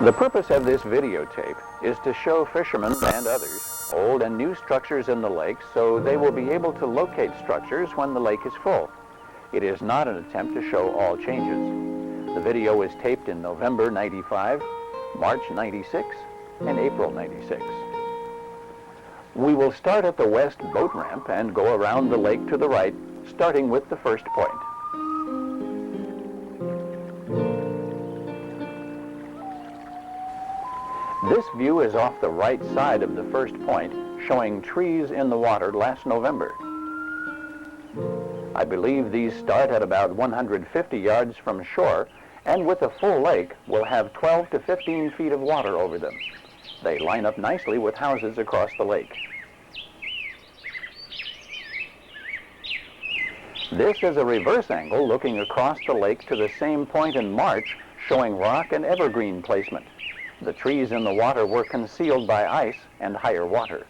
The purpose of this videotape is to show fishermen and others old and new structures in the lake so they will be able to locate structures when the lake is full. It is not an attempt to show all changes. The video was taped in November '95, March '96, and April '96. We will start at the west boat ramp and go around the lake to the right, starting with the first point. This view is off the right side of the first point, showing trees in the water last November. I believe these start at about 150 yards from shore, and with a full lake will have 12 to 15 feet of water over them. They line up nicely with houses across the lake. This is a reverse angle looking across the lake to the same point in March, showing rock and evergreen placement. The trees in the water were concealed by ice and higher water.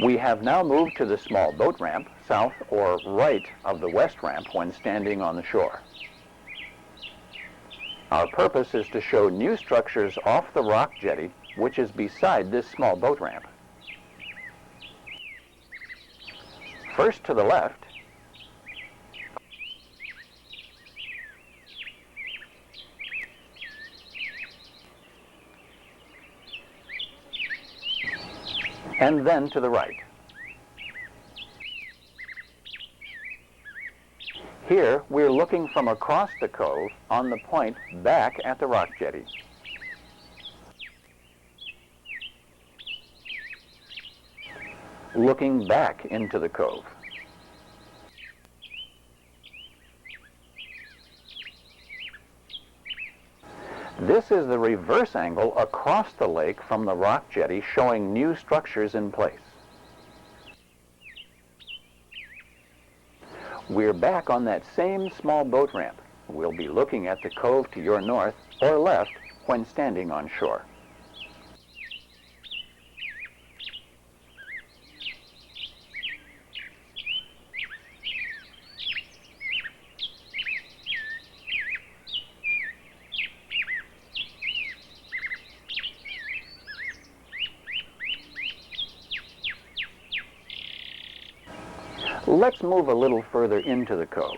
We have now moved to the small boat ramp, south or right of the west ramp when standing on the shore. Our purpose is to show new structures off the rock jetty, which is beside this small boat ramp. First to the left, and then to the right. Here, we're looking from across the cove on the point back at the rock jetty. Looking back into the cove. This is the reverse angle across the lake from the rock jetty, showing new structures in place. We're back on that same small boat ramp. We'll be looking at the cove to your north or left when standing on shore. Let's move a little further into the cove.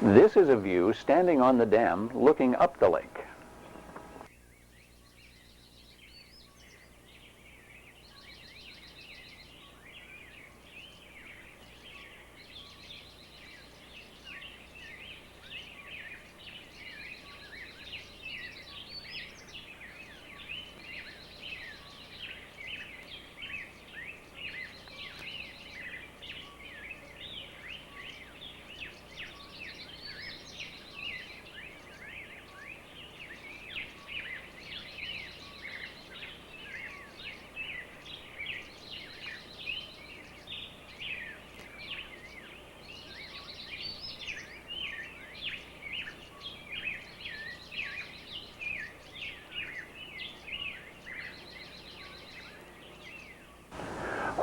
This is a view standing on the dam looking up the lake.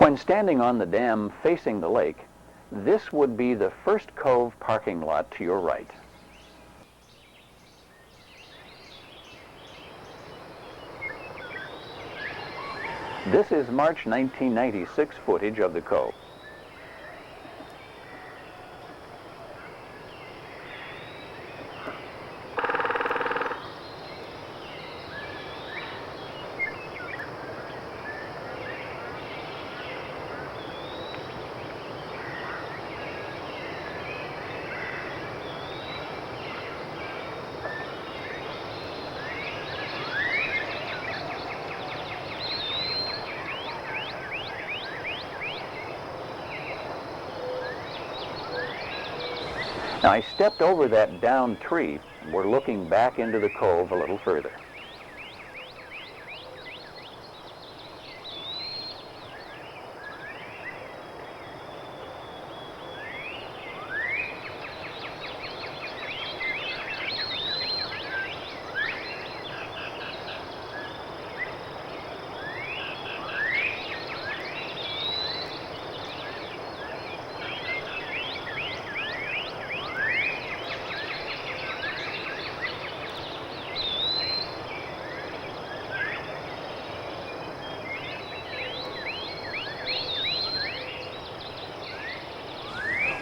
When standing on the dam facing the lake, this would be the first cove parking lot to your right. This is March 1996 footage of the cove. Now, I stepped over that downed tree, and we're looking back into the cove a little further.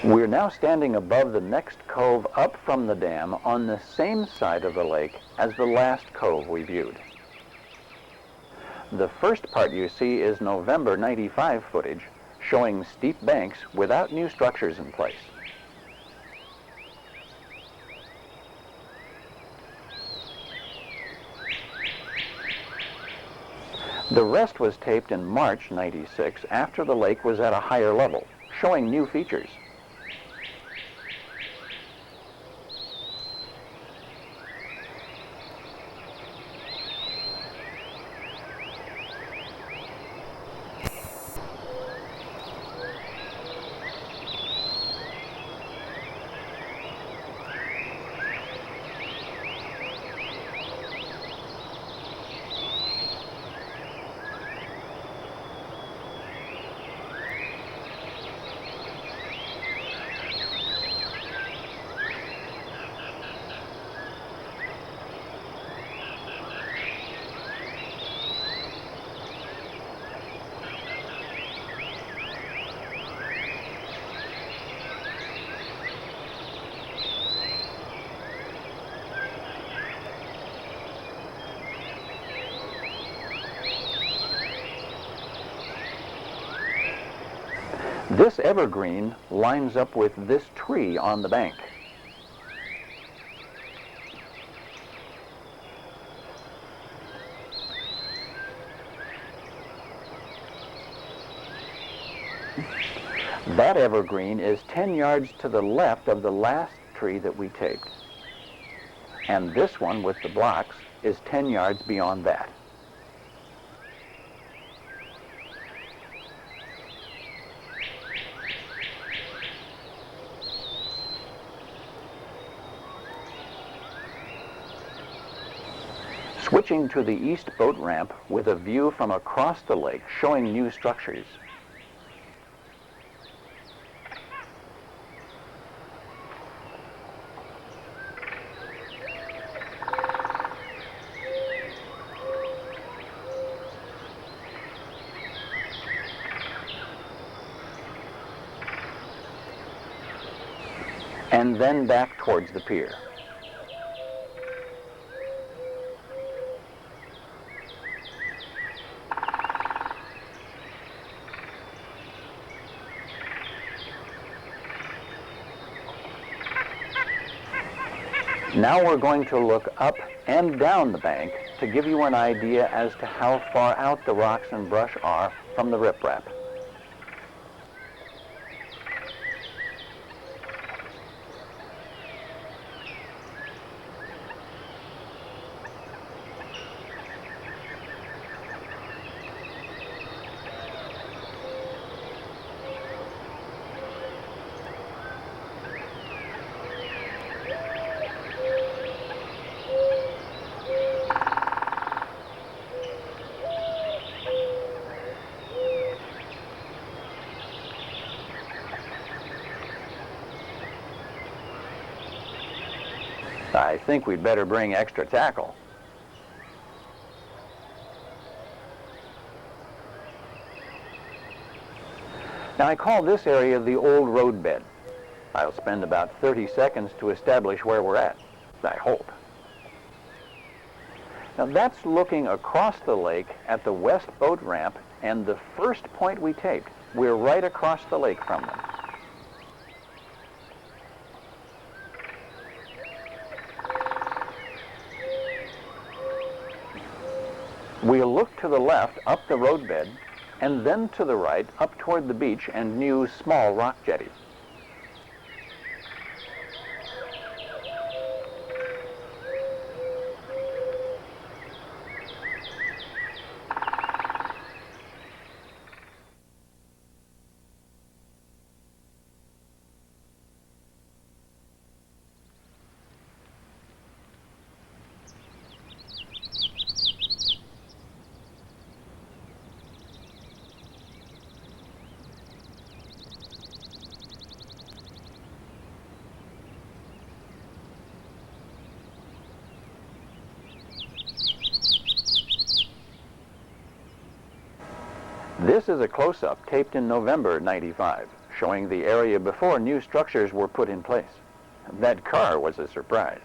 We're now standing above the next cove up from the dam on the same side of the lake as the last cove we viewed. The first part you see is November '95 footage, showing steep banks without new structures in place. The rest was taped in March '96 after the lake was at a higher level, showing new features. This evergreen lines up with this tree on the bank. That evergreen is 10 yards to the left of the last tree that we taped. And this one with the blocks is 10 yards beyond that. Switching to the east boat ramp with a view from across the lake showing new structures. And then back towards the pier. Now we're going to look up and down the bank to give you an idea as to how far out the rocks and brush are from the riprap. I think we'd better bring extra tackle. Now I call this area the old road bed. I'll spend about 30 seconds to establish where we're at, I hope. Now that's looking across the lake at the west boat ramp and the first point we taped. We're right across the lake from them. We'll look to the left up the roadbed, and then to the right up toward the beach and new small rock jetty. This is a close-up taped in November '95, showing the area before new structures were put in place. That car was a surprise.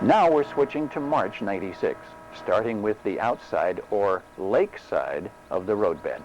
Now we're switching to March '96, starting with the outside or lake side of the roadbed.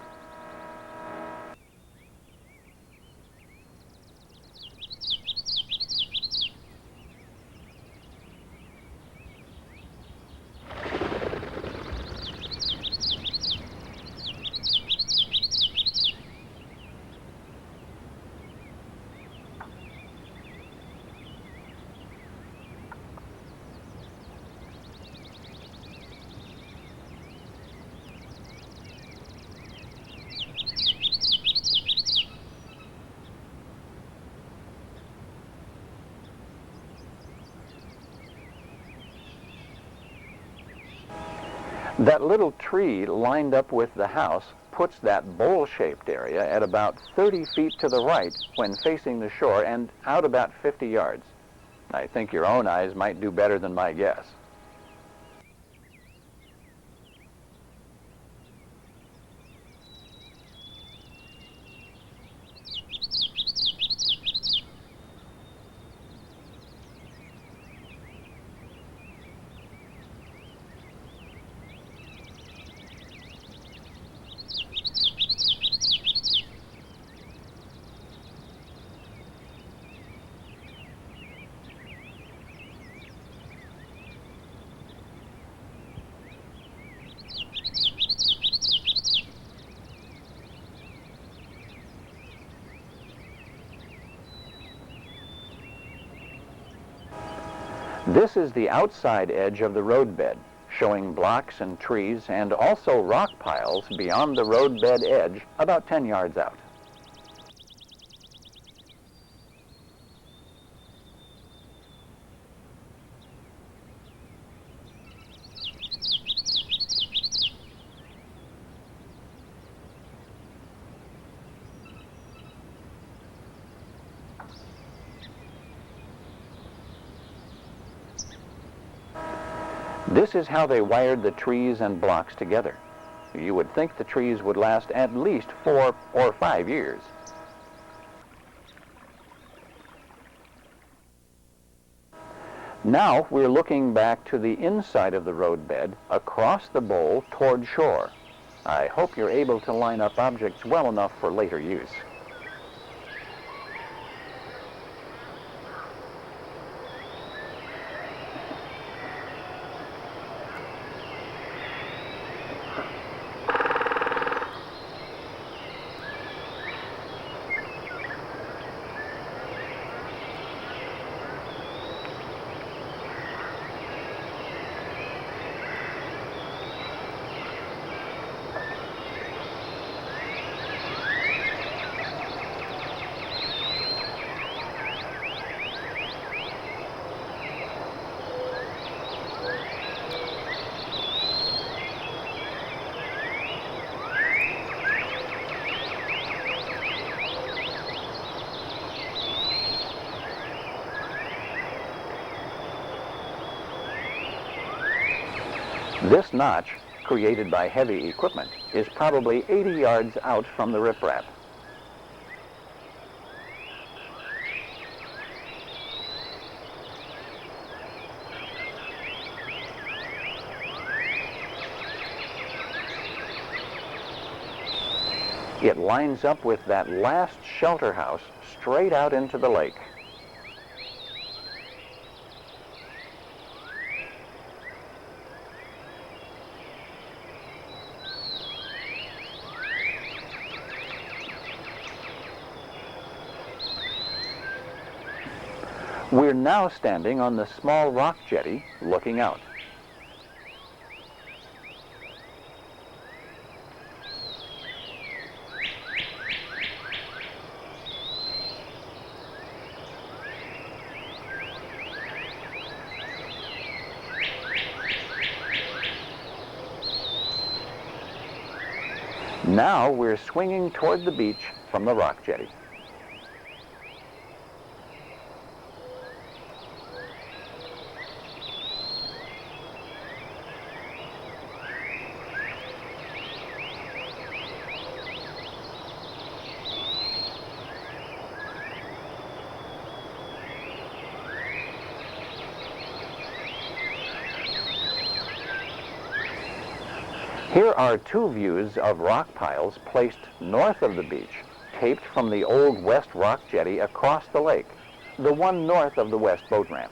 That little tree lined up with the house puts that bowl-shaped area at about 30 feet to the right when facing the shore and out about 50 yards. I think your own eyes might do better than my guess. This is the outside edge of the roadbed, showing blocks and trees and also rock piles beyond the roadbed edge about 10 yards out. This is how they wired the trees and blocks together. You would think the trees would last at least 4 or 5 years. Now we're looking back to the inside of the roadbed across the bowl toward shore. I hope you're able to line up objects well enough for later use. This notch, created by heavy equipment, is probably 80 yards out from the riprap. It lines up with that last shelter house straight out into the lake. We're now standing on the small rock jetty looking out. Now we're swinging toward the beach from the rock jetty. Here are two views of rock piles placed north of the beach, taped from the old West Rock Jetty across the lake, the one north of the West Boat Ramp.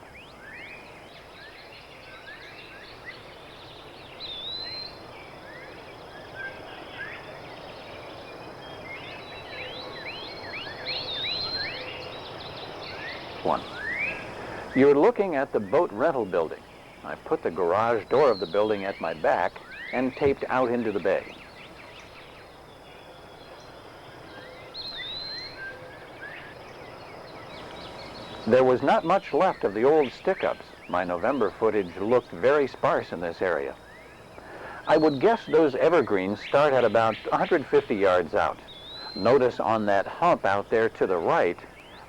You're looking at the boat rental building. I put the garage door of the building at my back and taped out into the bay. There was not much left of the old stick-ups. My November footage looked very sparse in this area. I would guess those evergreens start at about 150 yards out. Notice on that hump out there to the right,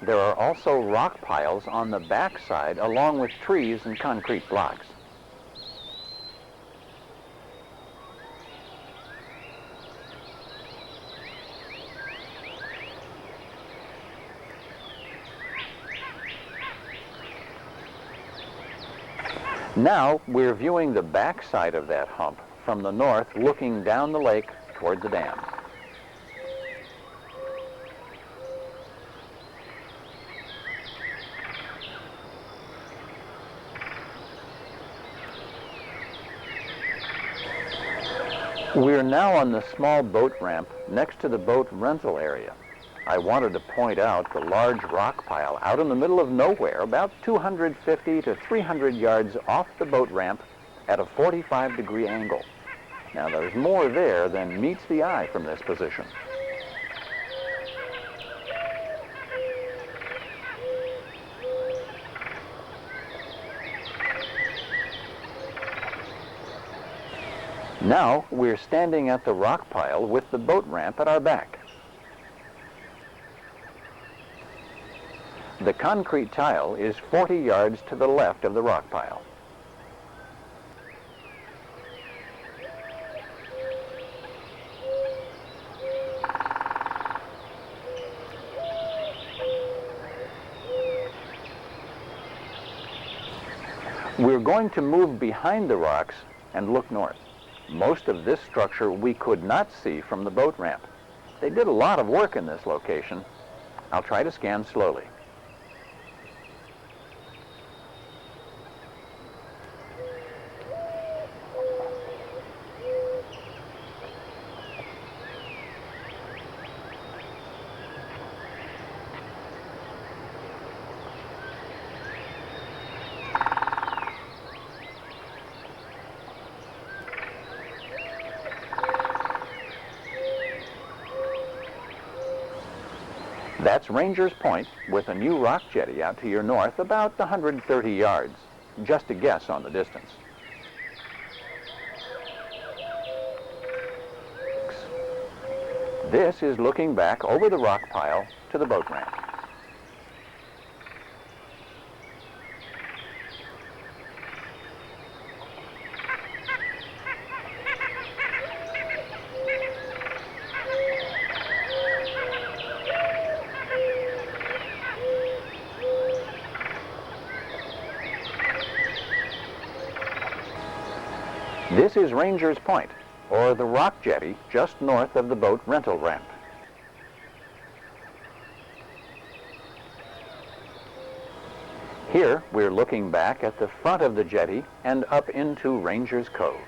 there are also rock piles on the backside along with trees and concrete blocks. Now we're viewing the backside of that hump from the north, looking down the lake toward the dam. We're now on the small boat ramp next to the boat rental area. I wanted to point out the large rock pile out in the middle of nowhere, about 250 to 300 yards off the boat ramp at a 45-degree angle. Now there's more there than meets the eye from this position. Now we're standing at the rock pile with the boat ramp at our back. The concrete tile is 40 yards to the left of the rock pile. We're going to move behind the rocks and look north. Most of this structure we could not see from the boat ramp. They did a lot of work in this location. I'll try to scan slowly. That's Ranger's Point, with a new rock jetty out to your north, about 130 yards. Just a guess on the distance. This is looking back over the rock pile to the boat ramp. This is Ranger's Point, or the rock jetty just north of the boat rental ramp. Here we're looking back at the front of the jetty and up into Ranger's Cove.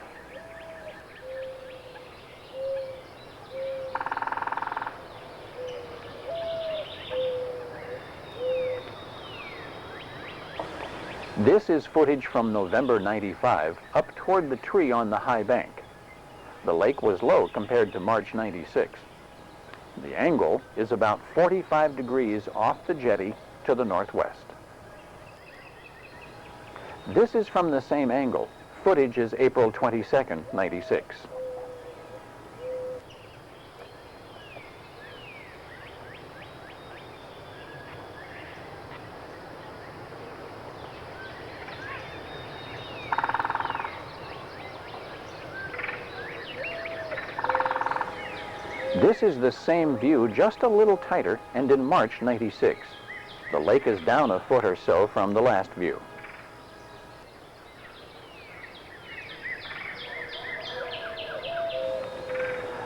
This is footage from November '95 up toward the tree on the high bank. The lake was low compared to March '96. The angle is about 45 degrees off the jetty to the northwest. This is from the same angle. Footage is April 22nd, '96. This is the same view, just a little tighter, and in March '96. The lake is down a foot or so from the last view.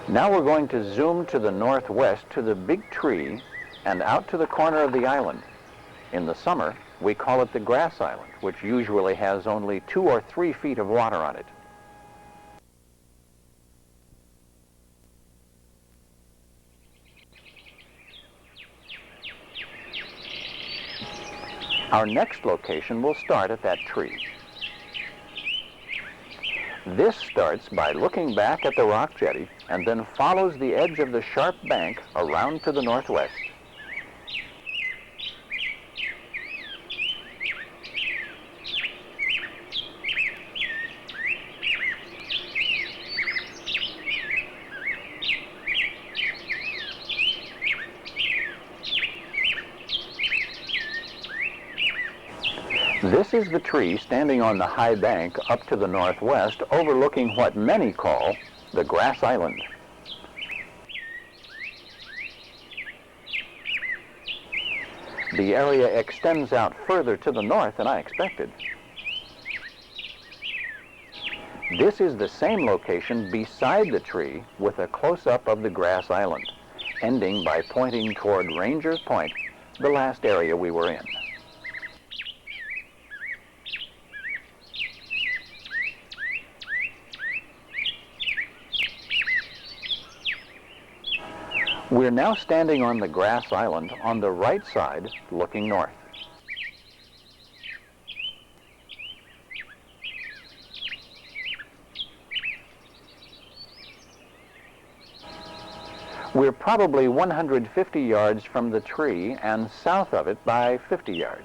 Now we're going to zoom to the northwest to the big tree and out to the corner of the island. In the summer, we call it the grass island, which usually has only 2 or 3 feet of water on it. Our next location will start at that tree. This starts by looking back at the rock jetty and then follows the edge of the sharp bank around to the northwest. This is the tree standing on the high bank up to the northwest, overlooking what many call the grass island. The area extends out further to the north than I expected. This is the same location beside the tree with a close-up of the grass island, ending by pointing toward Ranger's Point, the last area we were in. We're now standing on the grass island on the right side, looking north. We're probably 150 yards from the tree and south of it by 50 yards.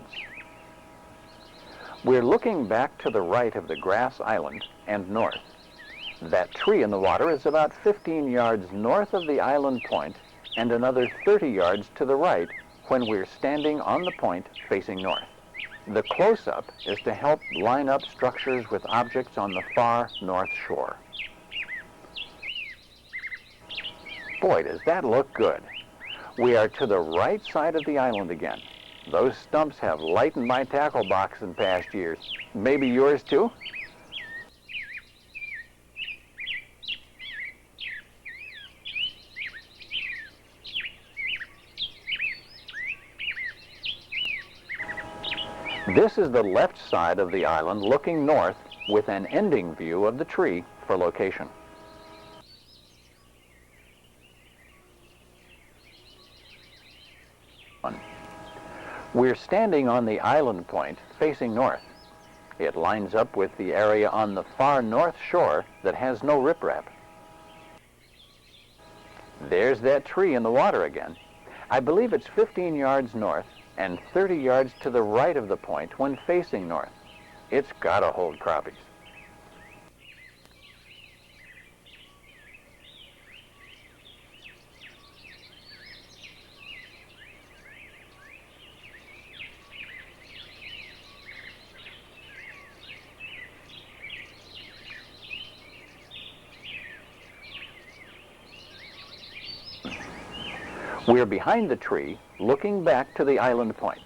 We're looking back to the right of the grass island and north. That tree in the water is about 15 yards north of the island point and another 30 yards to the right when we're standing on the point facing north. The close-up is to help line up structures with objects on the far north shore. Boy, does that look good. We are to the right side of the island again. Those stumps have lightened my tackle box in past years. Maybe yours too? This is the left side of the island looking north with an ending view of the tree for location. We're standing on the island point facing north. It lines up with the area on the far north shore that has no riprap. There's that tree in the water again. I believe it's 15 yards north and 30 yards to the right of the point when facing north. It's gotta hold crappies. We're behind the tree, looking back to the island point.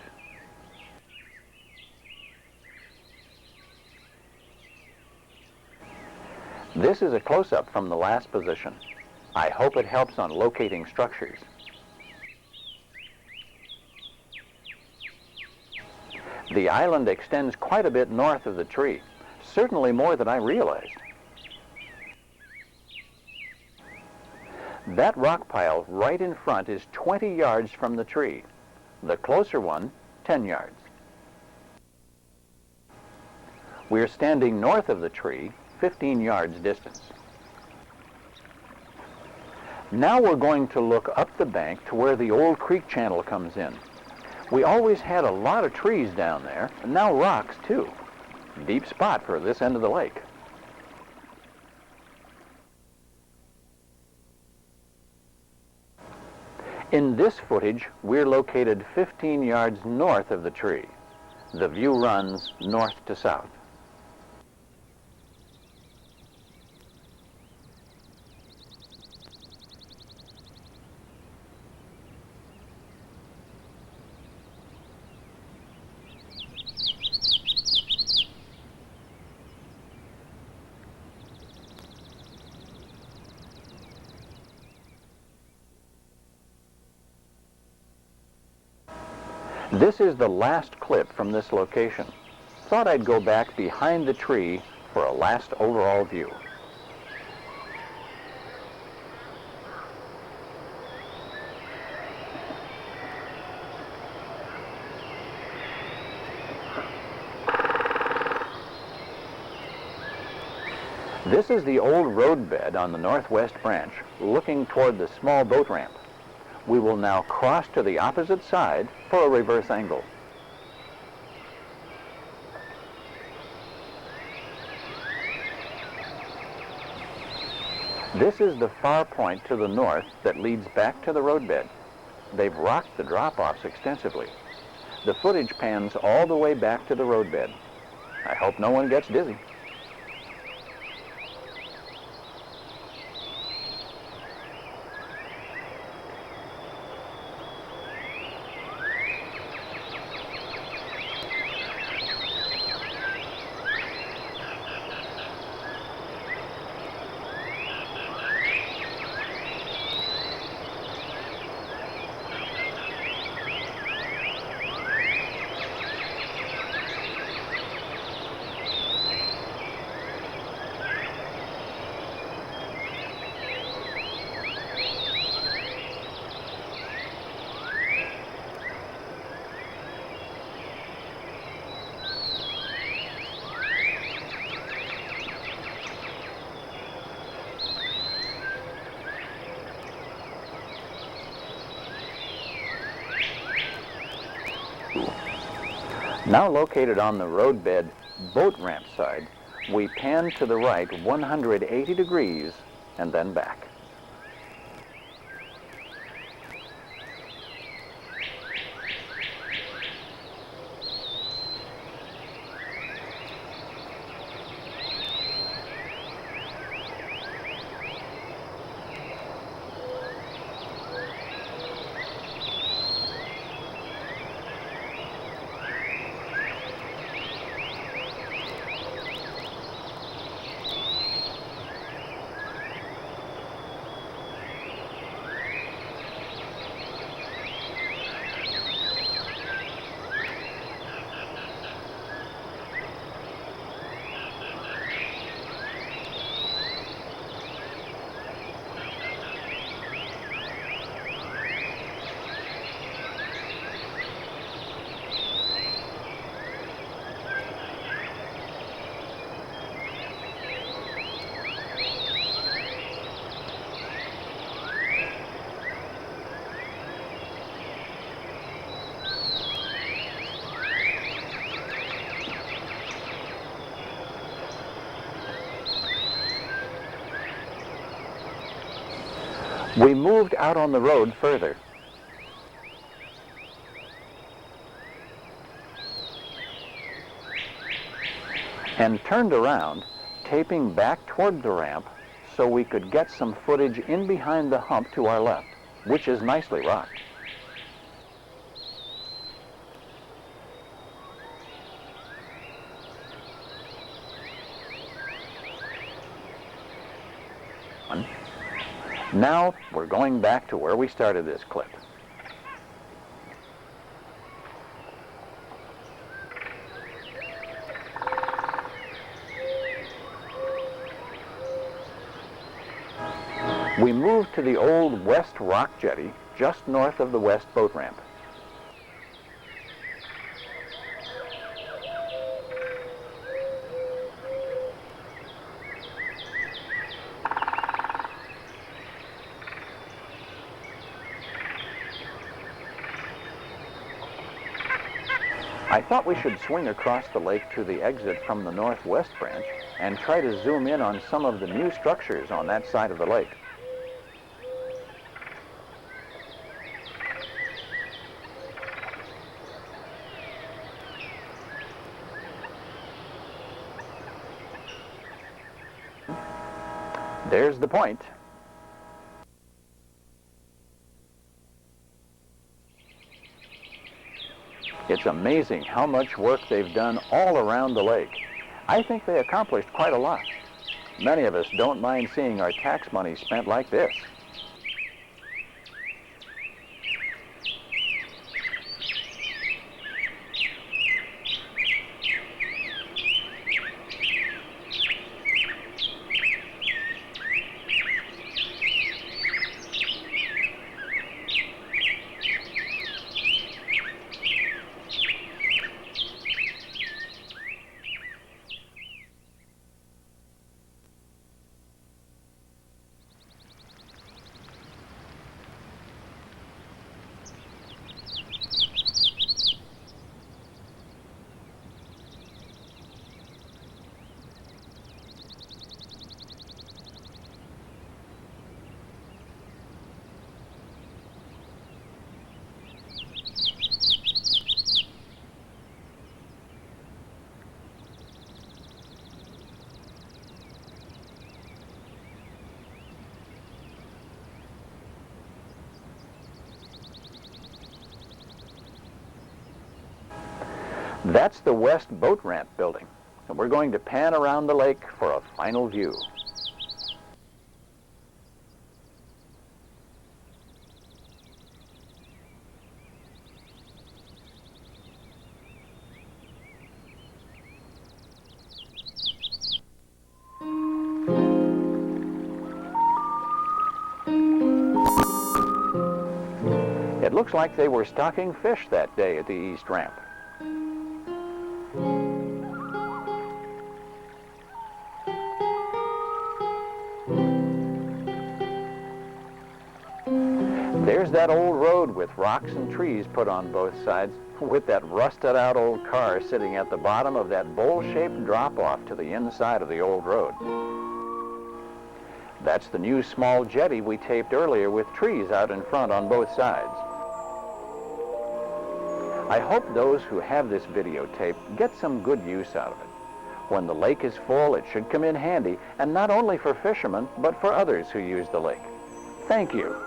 This is a close-up from the last position. I hope it helps on locating structures. The island extends quite a bit north of the tree, certainly more than I realized. That rock pile right in front is 20 yards from the tree. The closer one, 10 yards. We're standing north of the tree, 15 yards distance. Now we're going to look up the bank to where the old creek channel comes in. We always had a lot of trees down there, and now rocks too. Deep spot for this end of the lake. In this footage, we're located 15 yards north of the tree. The view runs north to south. This is the last clip from this location. Thought I'd go back behind the tree for a last overall view. This is the old roadbed on the northwest branch, looking toward the small boat ramp. We will now cross to the opposite side for a reverse angle. This is the far point to the north that leads back to the roadbed. They've rocked the drop-offs extensively. The footage pans all the way back to the roadbed. I hope no one gets dizzy. Now located on the roadbed boat ramp side, we pan to the right 180 degrees and then back. We moved out on the road further. And turned around, taping back toward the ramp so we could get some footage in behind the hump to our left, which is nicely rocked. Now we're going back to where we started this clip. We moved to the old West Rock Jetty just north of the West Boat Ramp. I thought we should swing across the lake to the exit from the northwest branch and try to zoom in on some of the new structures on that side of the lake. There's the point. It's amazing how much work they've done all around the lake. I think they accomplished quite a lot. Many of us don't mind seeing our tax money spent like this. That's the West Boat Ramp building, and we're going to pan around the lake for a final view. It looks like they were stocking fish that day at the East Ramp. There's that old road with rocks and trees put on both sides, with that rusted out old car sitting at the bottom of that bowl-shaped drop-off to the inside of the old road. That's the new small jetty we taped earlier with trees out in front on both sides. I hope those who have this videotape get some good use out of it. When the lake is full, it should come in handy, and not only for fishermen, but for others who use the lake. Thank you.